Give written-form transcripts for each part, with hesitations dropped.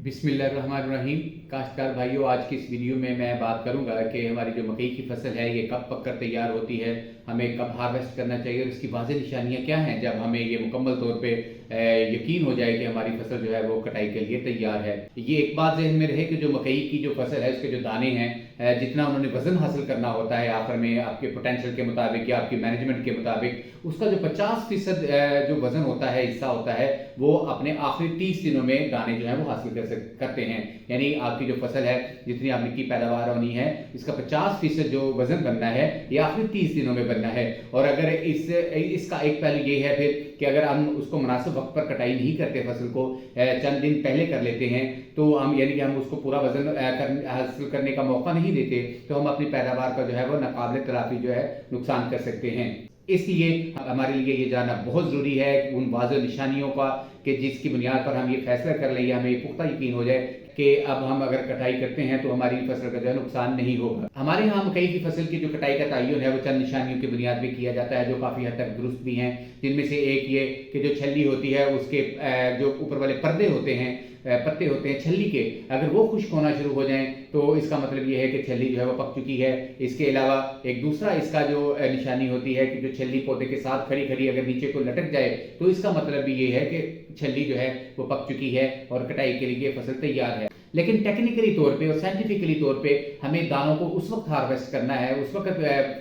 बिस्मिल्लाहिर्रहमानिर्रहीम। काश्तकार भाइयों, आज की इस वीडियो में मैं बात करूंगा कि हमारी जो मकई की फसल है ये कब पककर तैयार होती है, हमें कब हार्वेस्ट करना चाहिए और इसकी वाज़ेह निशानियां क्या हैं जब हमें ये मुकम्मल तौर पे यकीन हो जाए कि हमारी फसल जो है वो कटाई के लिए तैयार है। ये एक बात ज़हन में रहे कि जो मकई की जो फसल है उसके जो दाने हैं, जितना उन्होंने वज़न हासिल करना होता है आखिर में आपके पोटेंशियल के मुताबिक या आपकी मैनेजमेंट के मुताबिक, उसका जो 50% जो वज़न होता है, हिस्सा होता है, वो अपने आखिरी 30 दिनों में दाने जो है वो हासिल करते हैं। यानी आपकी जो फसल है, जितनी आपकी की पैदावार होनी है, इसका 50% जो वज़न बनना है ये आखिरी 30 दिनों में बनना है। और अगर इसका एक पहलू ये है फिर कि अगर हम उसको मुनासिब वक्त पर कटाई नहीं करते, फसल को चंद दिन पहले कर लेते हैं, तो हम यानी कि हम उसको पूरा वज़न हासिल करने का मौका नहीं देते, तो हम अपनी पैदावार का जो है वो नाकाबिल तलाफी जो है नुकसान कर सकते हैं। इसलिए हमारे लिए ये जानना बहुत ज़रूरी है उन वाज़ेह निशानियों का कि जिसकी बुनियाद पर हम ये फैसला कर लें, हमें ये पुख्ता यकीन हो जाए कि अब हम अगर कटाई करते हैं तो हमारी फसल का जो है नुकसान नहीं होगा। हमारे यहाँ मकई की फसल की जो कटाई का तयन है वो चंद निशानियों की बुनियाद पर किया जाता है जो काफ़ी हद तक दुरुस्त भी हैं। जिनमें से एक ये कि जो छल्ली होती है उसके जो ऊपर वाले पर्दे होते हैं, पत्ते होते हैं छल्ली के, अगर वो खुश्क होना शुरू हो जाएं तो इसका मतलब ये है कि छल्ली जो है वो पक चुकी है। इसके अलावा एक दूसरा इसका जो निशानी होती है कि जो छल्ली पौधे के साथ खड़ी खड़ी अगर नीचे को लटक जाए तो इसका मतलब भी ये है कि छल्ली जो है वो पक चुकी है और कटाई के लिए फसल तैयार है। लेकिन टेक्निकली तौर पे और साइंटिफिकली तौर पे हमें दानों को उस वक्त हार्वेस्ट करना है, उस वक्त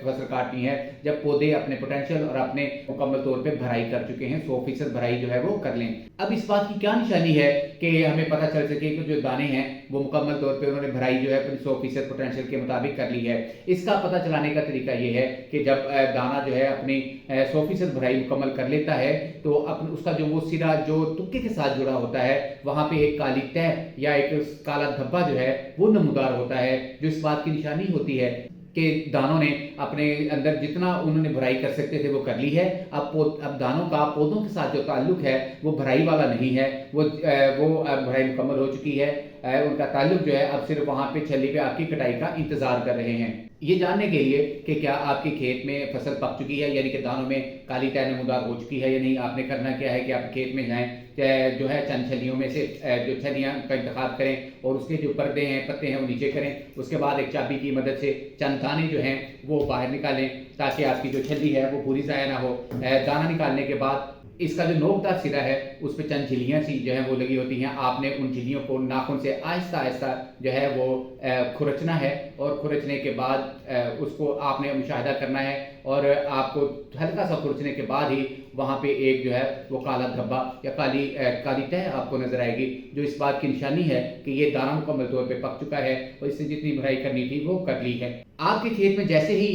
फसल काटनी है जब पौधे अपने पोटेंशियल और अपने मुकम्मल तौर पे भराई कर चुके हैं, 100% भराई जो है वो कर लें। अब इस बात की क्या निशानी है कि हमें पता चल सके कि जो दाने हैं वो मुकम्मल तौर पे उन्होंने भराई जो है 100% पोटेंशियल के मुताबिक कर ली है। इसका पता चलाने का तरीका ये है कि जब दाना जो है अपनी 100% भराई मुकम्मल कर लेता है तो उसका जो वो सिरा जो तुक्के के साथ जुड़ा होता है वहां पे एक काली तह या एक काला धब्बा जो है वो नमूदार होता है, जो इस बात की निशानी होती है कि दानों ने अपने अंदर जितना उन्होंने भराई कर सकते थे वो कर ली है। अब दानों का पौधों के साथ जो ताल्लुक है वो भराई वाला नहीं है, वो भराई मुकम्मल हो चुकी है। उनका ताल्लुक जो है अब सिर्फ वहां पे छल्ली पे आपकी कटाई का इंतजार कर रहे हैं। ये जानने के लिए कि क्या आपके खेत में फसल पक चुकी है, यानी कि दानों में काली तह नमूदार हो चुकी है या नहीं, आपने करना क्या है कि आप खेत में जाएं, जो है चंद छलियों में से जो छलियां का इंतखाब करें और उसके जो पर्दे हैं, पत्ते हैं वो नीचे करें। उसके बाद एक चाबी की मदद से चंद दाने जो हैं वो बाहर निकालें ताकि आपकी जो छली है वो पूरी ज़ाया ना हो। दाना निकालने के बाद इसका जो नोकदार सिरा है उस पर चंद झिल्लियाँ सी जो है वो लगी होती हैं। आपने उन झिल्लियों को नाखून से आहिस्ता आहिस्ता जो है वो खुरचना है और खुरचने के बाद उसको आपने मुशाहिदा करना है और आपको हल्का सा खुरचने के बाद ही वहाँ पे एक जो है वो काला धब्बा या काली तह आपको नजर आएगी, जो इस बात की निशानी है कि ये दाना मुकम्मल तौर पे पक चुका है और इससे जितनी भराई करनी थी वो कर ली है। आपके खेत में जैसे ही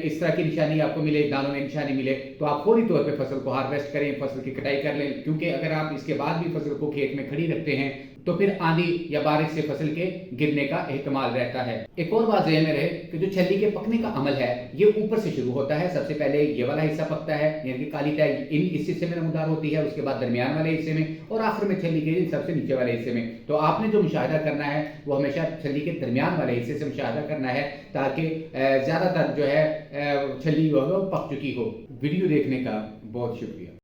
इस तरह की निशानी आपको मिले, दानों में निशानी मिले, तो आप फौरी तौर पे फसल को हार्वेस्ट करें, फसल की कटाई कर लें, क्योंकि अगर आप इसके बाद भी फसल को खेत में खड़ी रखते हैं तो फिर आंधी या बारिश से फसल के गिरने का एहतमाल रहता है। एक और बात ज़हन में रहे कि जो छल्ली के पकने का अमल है ये ऊपर से शुरू होता है। सबसे पहले ये वाला हिस्सा पकता है, यानी कि काली तह इस हिस्से में नमूदार होती है, उसके बाद दरमियान वाले हिस्से में और आखिर में छल्ली के सबसे नीचे वाले हिस्से में। तो आपने जो मुशाहिदा करना है वो हमेशा छल्ली के दरमियान वाले हिस्से से मुशाहिदा करना है ताकि ज़्यादातर जो है छल्ली जो है वो पक चुकी हो। वीडियो देखने का बहुत शुक्रिया।